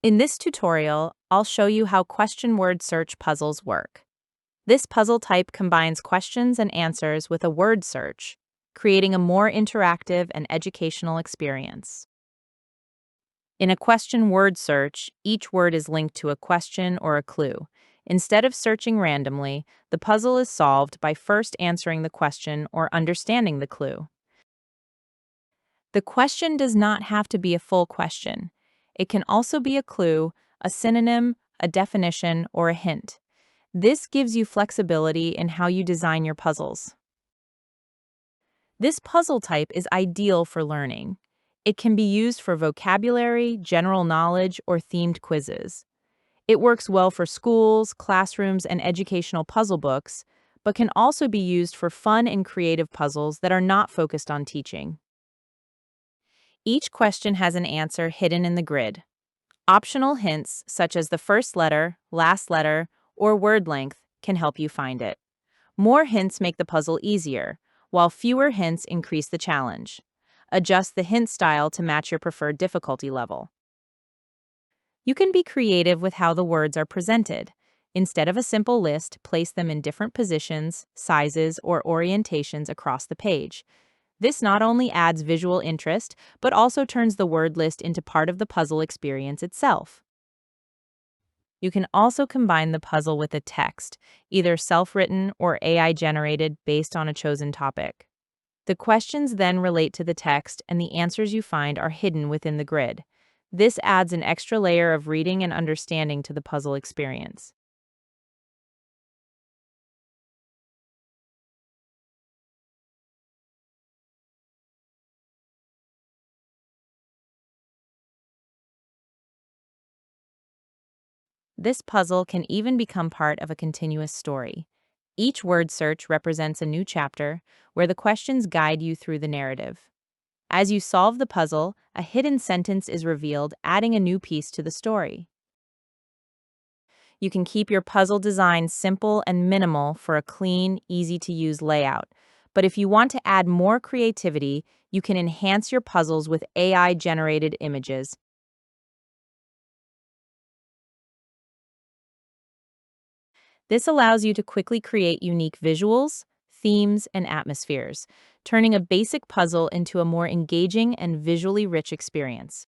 In this tutorial, I'll show you how question word search puzzles work. This puzzle type combines questions and answers with a word search, creating a more interactive and educational experience. In a question word search, each word is linked to a question or a clue. Instead of searching randomly, the puzzle is solved by first answering the question or understanding the clue. The question does not have to be a full question. It can also be a clue, a synonym, a definition, or a hint. This gives you flexibility in how you design your puzzles. This puzzle type is ideal for learning. It can be used for vocabulary, general knowledge, or themed quizzes. It works well for schools, classrooms, and educational puzzle books, but can also be used for fun and creative puzzles that are not focused on teaching. Each question has an answer hidden in the grid. Optional hints, such as the first letter, last letter, or word length, can help you find it. More hints make the puzzle easier, while fewer hints increase the challenge. Adjust the hint style to match your preferred difficulty level. You can be creative with how the words are presented. Instead of a simple list, place them in different positions, sizes, or orientations across the page. This not only adds visual interest, but also turns the word list into part of the puzzle experience itself. You can also combine the puzzle with a text, either self-written or AI-generated based on a chosen topic. The questions then relate to the text, and the answers you find are hidden within the grid. This adds an extra layer of reading and understanding to the puzzle experience. This puzzle can even become part of a continuous story. Each word search represents a new chapter where the questions guide you through the narrative. As you solve the puzzle, a hidden sentence is revealed, adding a new piece to the story. You can keep your puzzle design simple and minimal for a clean, easy-to-use layout. But if you want to add more creativity, you can enhance your puzzles with AI-generated images. This allows you to quickly create unique visuals, themes, and atmospheres, turning a basic puzzle into a more engaging and visually rich experience.